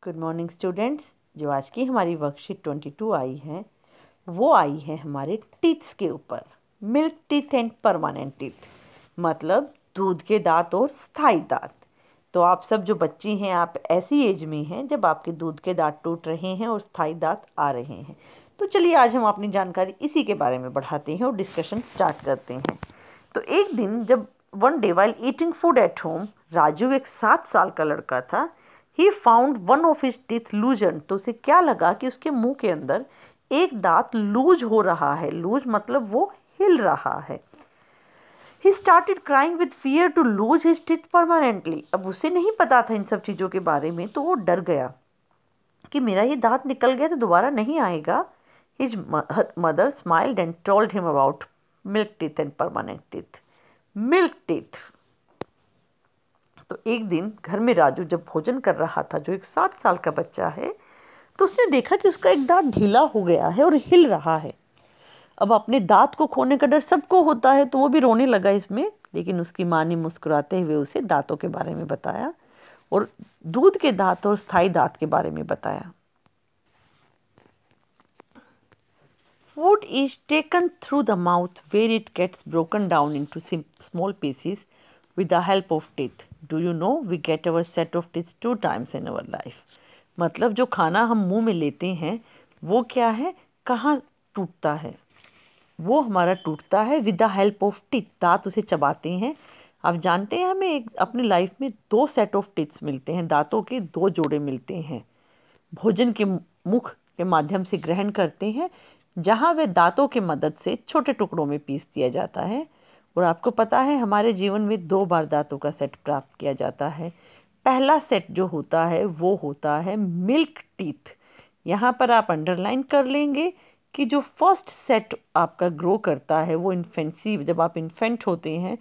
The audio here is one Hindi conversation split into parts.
Good morning students. जो आज की हमारी वर्कशीट 22 आई है वो आई है हमारे टीथ्स के ऊपर। Milk teeth and permanent teeth, मतलब दूध के दांत और स्थायी दांत। तो आप सब जो बच्ची हैं, आप ऐसी एज में हैं जब आपके दूध के दांत टूट रहे हैं और स्थायी दांत आ रहे हैं। तो चलिए आज हम अपनी जानकारी इसी के बारे में बढ़ाते हैं और डिस्कशन स्टार्ट करते हैं। तो एक दिन जब one day while eating food at home, Raju एक 7 साल का लड़का था। He found one of his teeth लूजन। तो उसे क्या लगा कि उसके मुंह के अंदर एक दांत लूज हो रहा है। लूज मतलब वो हिल रहा है। He started crying with fear to lose his teeth permanently. अब उसे नहीं पता था इन सब चीज़ों के बारे में, तो वो डर गया कि मेरा ये दांत निकल गया तो दोबारा नहीं आएगा। His mother smiled and told him about milk teeth and permanent teeth. Milk teeth. तो एक दिन घर में राजू जब भोजन कर रहा था, जो एक 7 साल का बच्चा है, तो उसने देखा कि उसका एक दांत ढीला हो गया है और हिल रहा है। अब अपने दांत को खोने का डर सबको होता है, तो वो भी रोने लगा इसमें। लेकिन उसकी माँ ने मुस्कुराते हुए उसे दांतों के बारे में बताया और दूध के दांत और स्थायी दांत के बारे में बताया। Food is taken through the mouth where it gets broken down into small pieces with the help of teeth. Do you know we get our set of teeth 2 times in our life? मतलब जो खाना हम मुंह में लेते हैं वो क्या है, कहाँ टूटता है? वो हमारा टूटता है with the help of teeth. दांत उसे चबाते हैं। आप जानते हैं हमें एक अपनी लाइफ में 2 सेट ऑफ टीथ्स मिलते हैं, दांतों के 2 जोड़े मिलते हैं। भोजन के मुख के माध्यम से ग्रहण करते हैं, जहाँ वे दांतों के मदद से छोटे टुकड़ों में पीस दिया जाता है। और आपको पता है हमारे जीवन में 2 बार दांतों का सेट प्राप्त किया जाता है। पहला सेट जो होता है वो होता है मिल्क टीथ। यहाँ पर आप अंडरलाइन कर लेंगे कि जो फर्स्ट सेट आपका ग्रो करता है वो इन्फेंसी, जब आप इन्फेंट होते हैं,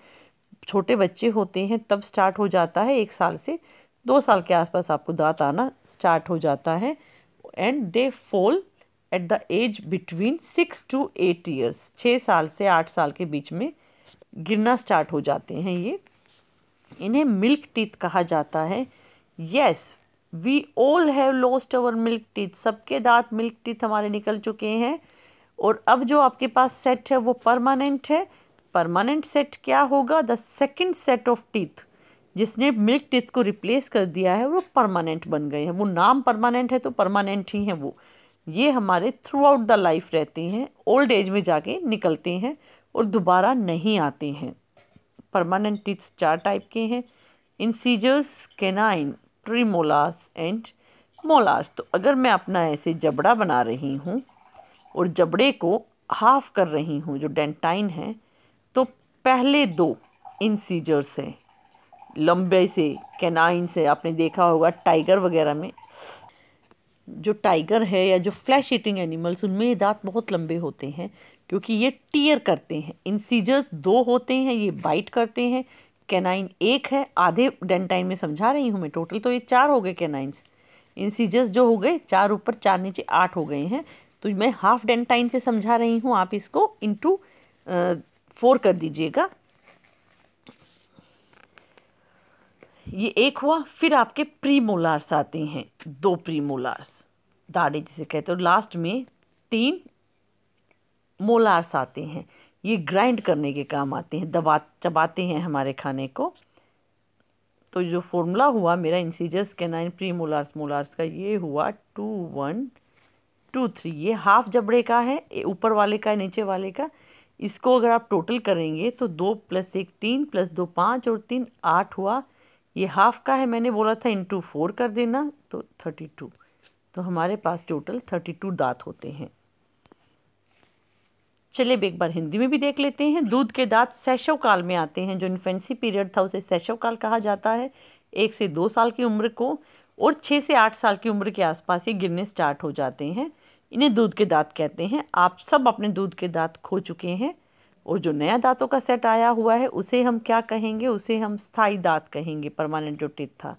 छोटे बच्चे होते हैं, तब स्टार्ट हो जाता है। 1 साल से 2 साल के आसपास आपको दांत आना स्टार्ट हो जाता है। And they fall at the age between 6 to 8 years. 6 साल से 8 साल के बीच में गिरना स्टार्ट हो जाते हैं ये। इन्हें मिल्क टीथ कहा जाता है। Yes, we all have lost our milk teeth. सबके दांत मिल्क टीथ हमारे निकल चुके हैं। और अब जो आपके पास सेट है वो परमानेंट है। परमानेंट सेट क्या होगा? The second set of teeth जिसने मिल्क टीथ को रिप्लेस कर दिया है वो परमानेंट बन गए हैं। वो नाम परमानेंट है तो परमानेंट ही हैं वो। ये हमारे थ्रू आउट द लाइफ रहते हैं, ओल्ड एज में जाके निकलते हैं और दोबारा नहीं आते हैं। परमानेंट टीथ्स 4 टाइप के हैं: इंसीजर्स, कैनाइन, प्रीमोलार्स एंड मोलार्स। तो अगर मैं अपना ऐसे जबड़ा बना रही हूँ और जबड़े को हाफ कर रही हूँ, जो डेंटाइन है, तो पहले 2 इंसीजर्स हैं, लंबे से कैनाइन से। आपने देखा होगा टाइगर वगैरह में, जो टाइगर है या जो फ्लैश ईटिंग एनिमल्स, उनमें ये दांत बहुत लंबे होते हैं क्योंकि ये टीयर करते हैं। इंसीजर्स 2 होते हैं, ये बाइट करते हैं। कैनाइन 1 है, आधे डेंटाइन में समझा रही हूँ मैं, टोटल तो ये 4 हो गए कैनाइन्स। इंसीजर्स जो हो गए 4 ऊपर 4 नीचे 8 हो गए हैं। तो मैं हाफ डेंटाइन से समझा रही हूँ, आप इसको इंटू 4 कर दीजिएगा। ये 1 हुआ। फिर आपके प्रीमोलार्स आते हैं, 2 प्रीमोलार्स, दाढ़ी जिसे कहते हैं। लास्ट में 3 मोलार्स आते हैं। ये ग्राइंड करने के काम आते हैं, चबाते हैं हमारे खाने को। तो जो फॉर्मूला हुआ मेरा इंसीजर्स, कैनाइन, प्रीमोलार्स, मोलार्स का, ये हुआ 2 1 2 3। ये हाफ जबड़े का है, ऊपर वाले का, नीचे वाले का। इसको अगर आप टोटल करेंगे तो 2 + 1 3 + 2 5 और 3 8 हुआ। ये हाफ का है, मैंने बोला था इंटू 4 कर देना, तो 32। तो हमारे पास टोटल 32 दांत होते हैं। चलिए अब एक बार हिंदी में भी देख लेते हैं। दूध के दांत शैशव काल में आते हैं। जो इन्फेंसी पीरियड था उसे शैशव काल कहा जाता है। 1 से 2 साल की उम्र को, और 6 से 8 साल की उम्र के आसपास ये गिरने स्टार्ट हो जाते हैं। इन्हें दूध के दांत कहते हैं। आप सब अपने दूध के दांत खो चुके हैं, और जो नया दांतों का सेट आया हुआ है उसे हम क्या कहेंगे? उसे हम स्थायी दांत कहेंगे। परमानेंट जो टीथ था,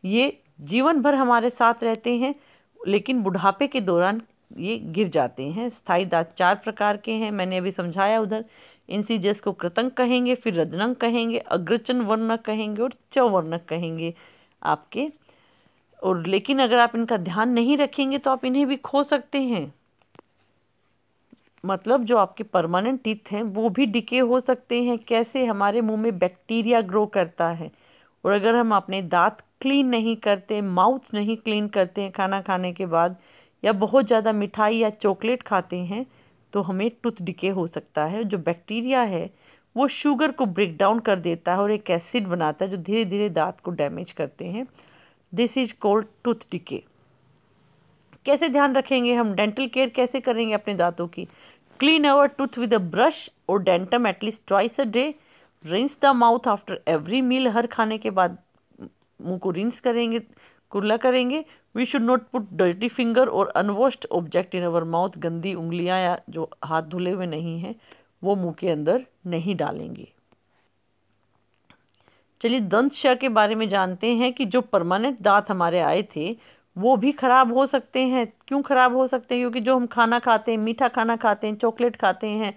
ये जीवन भर हमारे साथ रहते हैं, लेकिन बुढ़ापे के दौरान ये गिर जाते हैं। स्थायी दांत 4 प्रकार के हैं, मैंने अभी समझाया उधर। इंसीजर्स को कृतंक कहेंगे, फिर रजनंक कहेंगे, अग्रचन वर्णक कहेंगे और चौवर्णक कहेंगे आपके। और लेकिन अगर आप इनका ध्यान नहीं रखेंगे तो आप इन्हें भी खो सकते हैं। मतलब जो आपके परमानेंट टीथ हैं वो भी डिके हो सकते हैं। कैसे? हमारे मुंह में बैक्टीरिया ग्रो करता है, और अगर हम अपने दांत क्लीन नहीं करते, माउथ नहीं क्लीन करते हैं खाना खाने के बाद, या बहुत ज़्यादा मिठाई या चॉकलेट खाते हैं, तो हमें टूथ डिके हो सकता है। जो बैक्टीरिया है वो शुगर को ब्रेक डाउन कर देता है और एक एसिड बनाता है जो धीरे धीरे दांत को डैमेज करते हैं। This is called tooth decay. कैसे ध्यान रखेंगे हम? डेंटल केयर कैसे करेंगे अपने दांतों की? Clean our tooth with a brush और डेंटम at least twice a day. Rinse the mouth after every meal. हर खाने के बाद मुंह को रिंस करेंगे, कुल्ला करेंगे। We should not put dirty finger और unwashed object in our mouth. गंदी उंगलियां या जो हाथ धुले हुए नहीं हैं वो मुंह के अंदर नहीं डालेंगे। चलिए दंत क्षय के बारे में जानते हैं कि जो परमानेंट दांत हमारे आए थे वो भी खराब हो सकते हैं। क्यों खराब हो सकते हैं? क्योंकि जो हम खाना खाते हैं, मीठा खाना खाते हैं, चॉकलेट खाते हैं,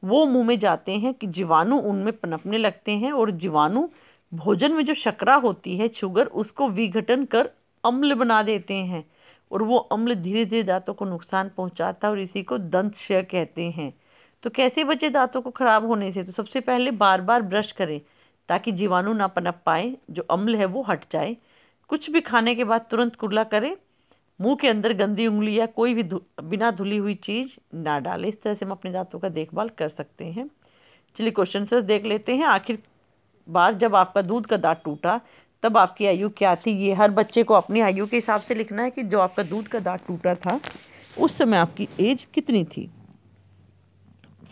वो मुंह में जाते हैं कि जीवाणु उनमें पनपने लगते हैं, और जीवाणु भोजन में जो शर्करा होती है, शुगर, उसको विघटन कर अम्ल बना देते हैं, और वो अम्ल धीरे धीरे दांतों को नुकसान पहुंचाता है, और इसी को दंत क्षय कहते हैं। तो कैसे बचे दांतों को खराब होने से? तो सबसे पहले बार बार ब्रश करें ताकि जीवाणु ना पनप पाए, जो अम्ल है वो हट जाए। कुछ भी खाने के बाद तुरंत कुल्ला करें। मुंह के अंदर गंदी उंगली या कोई भी बिना धुली हुई चीज़ ना डालें। इस तरह से हम अपने दांतों का देखभाल कर सकते हैं। चलिए क्वेश्चन आंसर्स देख लेते हैं। आखिर बार जब आपका दूध का दांत टूटा तब आपकी आयु क्या थी? ये हर बच्चे को अपनी आयु के हिसाब से लिखना है कि जो आपका दूध का दांत टूटा था उस समय आपकी एज कितनी थी।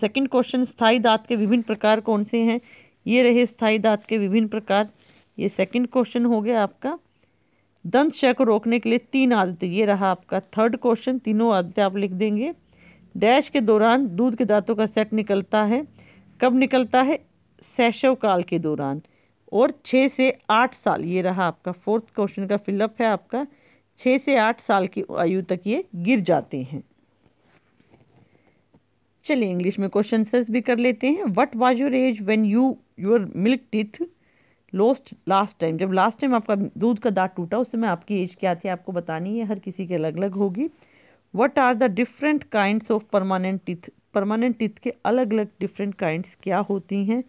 सेकंड क्वेश्चन, स्थायी दांत के विभिन्न प्रकार कौन से हैं? ये रहे स्थायी दांत के विभिन्न प्रकार। ये सेकंड क्वेश्चन हो गया आपका। दंत क्षय को रोकने के लिए 3 आदतें, ये रहा आपका थर्ड क्वेश्चन। तीनों आदतें आप लिख देंगे। डैश के दौरान दूध के दांतों का सेट निकलता है। कब निकलता है? शैशव काल के दौरान, और 6 से 8 साल, ये रहा आपका फोर्थ क्वेश्चन का फिलअप है आपका। 6 से 8 साल की आयु तक ये गिर जाते हैं। चलिए इंग्लिश में क्वेश्चन आंसर्स भी कर लेते हैं। What was your age when your milk teeth lost last time? जब लास्ट टाइम आपका दूध का दांत टूटा उस समय आपकी एज क्या थी? आपको बतानी है, हर किसी की अलग अलग होगी। What are the different kinds of permanent teeth? Permanent teeth के अलग अलग डिफरेंट काइंड्स क्या होती हैं?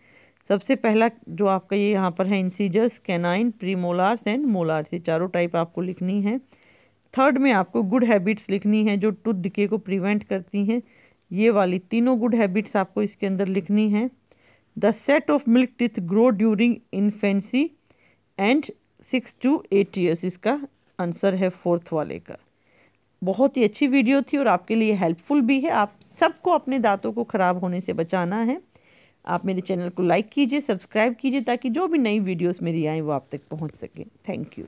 सबसे पहला जो आपका ये यहाँ पर है इंसीजर्स, कैनाइन, प्रीमोलार्स एंड मोलार्स। ये चारों टाइप आपको लिखनी है। थर्ड में आपको गुड हैबिट्स लिखनी है जो टूथ डिके को प्रिवेंट करती हैं। ये वाली तीनों गुड हैबिट्स आपको इसके अंदर लिखनी है। The set of milk teeth grow during infancy and 6 to 8 years, इसका आंसर है फोर्थ वाले का। बहुत ही अच्छी वीडियो थी और आपके लिए हेल्पफुल भी है। आप सबको अपने दांतों को ख़राब होने से बचाना है। आप मेरे चैनल को लाइक कीजिए, सब्सक्राइब कीजिए ताकि जो भी नई वीडियोस मेरी आएँ वो आप तक पहुंच सके। Thank you.